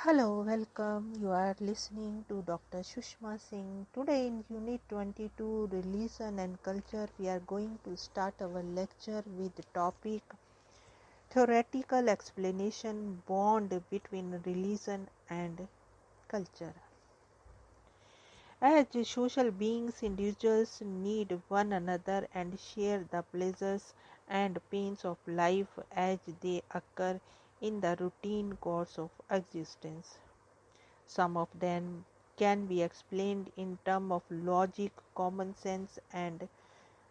Hello, welcome. You are listening to Dr. Sushma Singh. Today in Unit 22, Religion and Culture, we are going to start our lecture with the topic Theoretical Explanation Bond between Religion and Culture. As social beings, individuals need one another and share the pleasures and pains of life as they occur in the routine course of existence. Some of them can be explained in terms of logic, common sense, and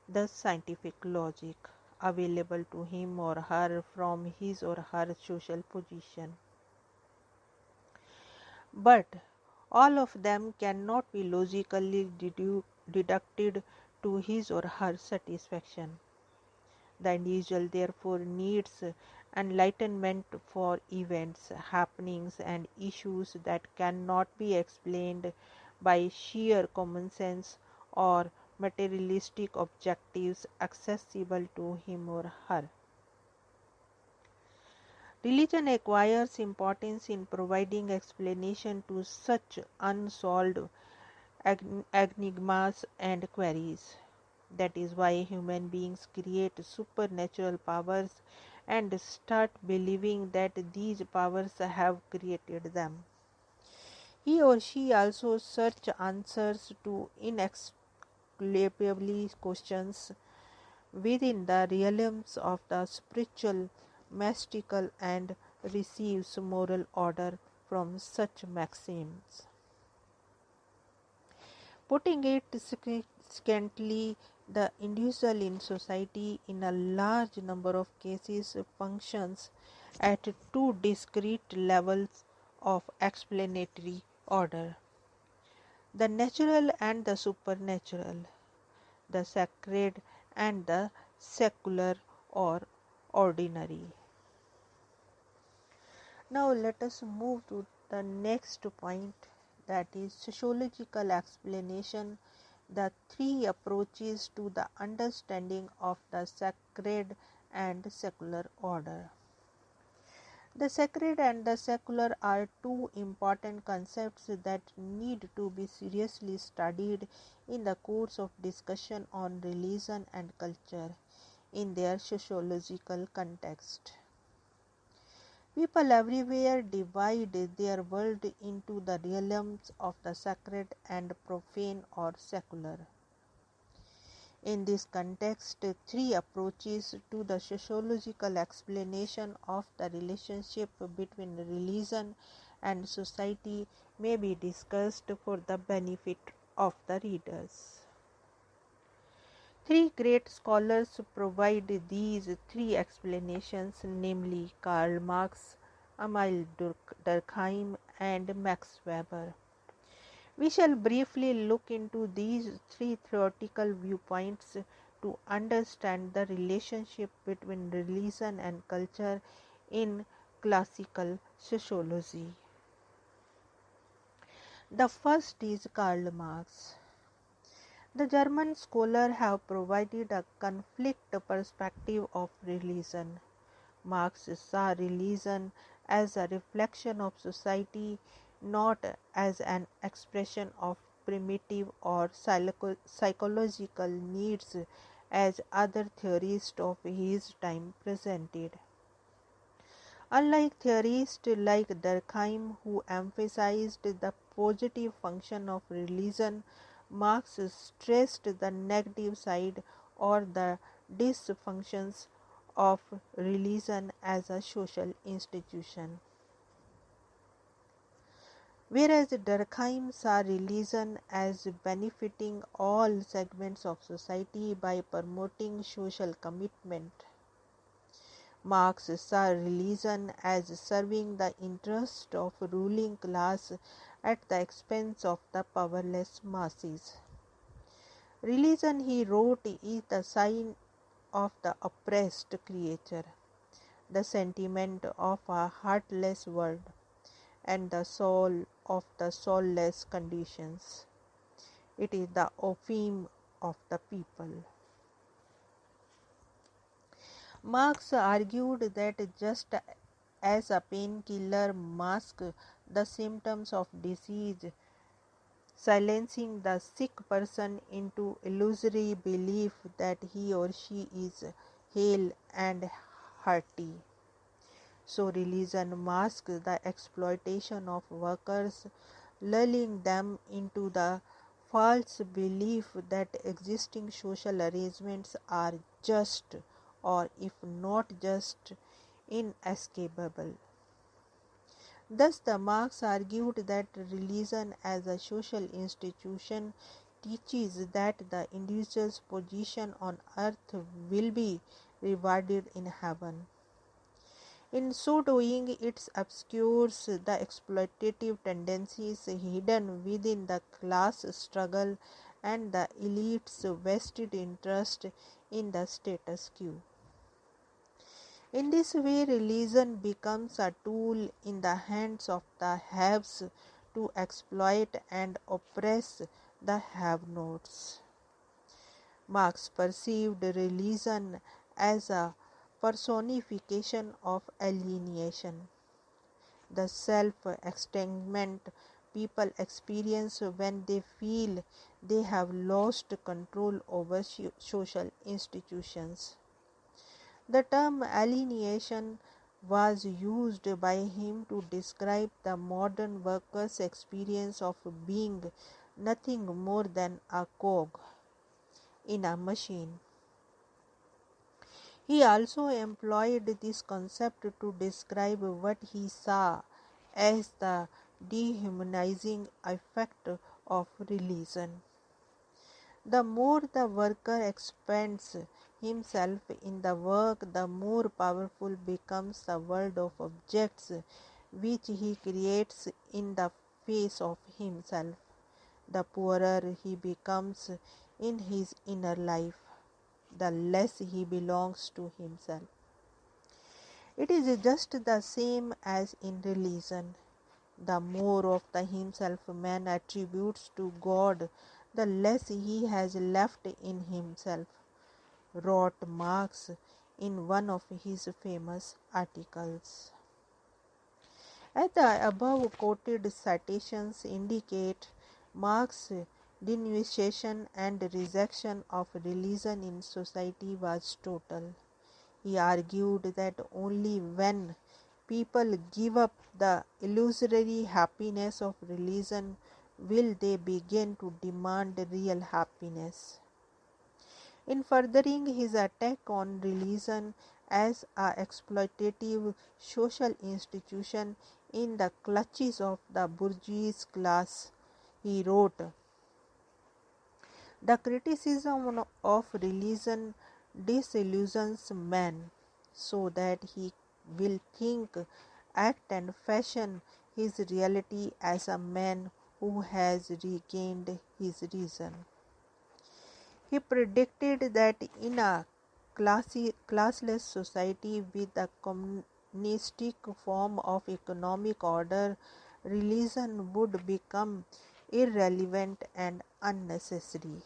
the scientific logic available to him or her from his or her social position. But all of them cannot be logically deducted to his or her satisfaction. The individual therefore needs enlightenment for events, happenings, and issues that cannot be explained by sheer common sense or materialistic objectives accessible to him or her. Religion acquires importance in providing explanation to such unsolved enigmas and queries. That is why human beings create supernatural powers and start believing that these powers have created them. He or she also search answers to inexplicable questions within the realms of the spiritual, mystical, and receives moral order from such maxims. Putting it significantly, the individual in society in a large number of cases functions at two discrete levels of explanatory order: the natural and the supernatural, the sacred and the secular or ordinary. Now let us move to the next point, that is sociological explanation, the three approaches to the understanding of the sacred and secular order. The sacred and the secular are two important concepts that need to be seriously studied in the course of discussion on religion and culture in their sociological context. People everywhere divide their world into the realms of the sacred and profane or secular. In this context, three approaches to the sociological explanation of the relationship between religion and society may be discussed for the benefit of the readers. Three great scholars provide these three explanations, namely Karl Marx, Emil Durkheim, and Max Weber. We shall briefly look into these three theoretical viewpoints to understand the relationship between religion and culture in classical sociology. The first is Karl Marx. The German scholars have provided a conflict perspective of religion. Marx saw religion as a reflection of society, not as an expression of primitive or psychological needs as other theorists of his time presented. Unlike theorists like Durkheim, who emphasized the positive function of religion, Marx stressed the negative side or the dysfunctions of religion as a social institution. Whereas Durkheim saw religion as benefiting all segments of society by promoting social commitment, Marx saw religion as serving the interest of ruling class at the expense of the powerless masses. Religion, he wrote, is the sign of the oppressed creature, the sentiment of a heartless world, and the soul of the soulless conditions. It is the opium of the people. Marx argued that just as a painkiller masks the symptoms of disease, silencing the sick person into illusory belief that he or she is hale and hearty. So religion masks the exploitation of workers, lulling them into the false belief that existing social arrangements are just, or if not just, inescapable. Thus, the Marx argued that religion as a social institution teaches that the individual's position on earth will be rewarded in heaven. In so doing, it obscures the exploitative tendencies hidden within the class struggle and the elite's vested interest in the status quo. In this way, religion becomes a tool in the hands of the haves to exploit and oppress the have-nots. Marx perceived religion as a personification of alienation, the self-extinguishment people experience when they feel they have lost control over social institutions. The term alienation was used by him to describe the modern worker's experience of being nothing more than a cog in a machine. He also employed this concept to describe what he saw as the dehumanizing effect of religion. The more the worker expends himself in the work, the more powerful becomes the world of objects which he creates in the face of himself. The poorer he becomes in his inner life, the less he belongs to himself. It is just the same as in religion. The more of the himself man attributes to God, the less he has left in himself, wrote Marx in one of his famous articles. As the above quoted citations indicate, Marx's denunciation and rejection of religion in society was total. He argued that only when people give up the illusory happiness of religion will they begin to demand real happiness. In furthering his attack on religion as an exploitative social institution in the clutches of the bourgeois class, he wrote, "The criticism of religion disillusions man, so that he will think, act and fashion his reality as a man who has regained his reason." He predicted that in a classless society with a communistic form of economic order, religion would become irrelevant and unnecessary.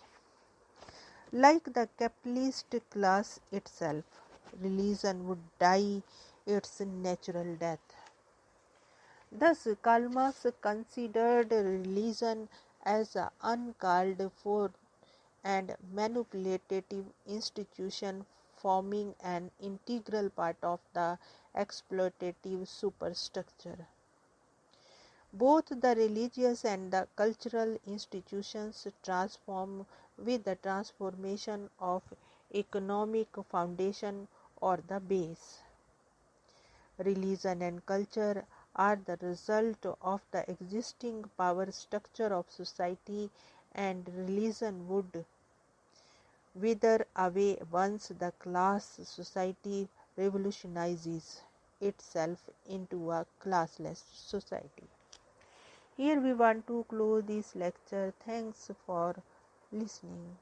Like the capitalist class itself, religion would die its natural death. Thus, Karl Marx considered religion as an uncalled for and manipulative institution forming an integral part of the exploitative superstructure. Both the religious and the cultural institutions transform with the transformation of economic foundation or the base. Religion and culture are the result of the existing power structure of society, and religion would wither away once the class society revolutionizes itself into a classless society. Here we want to close this lecture. Thanks for listening.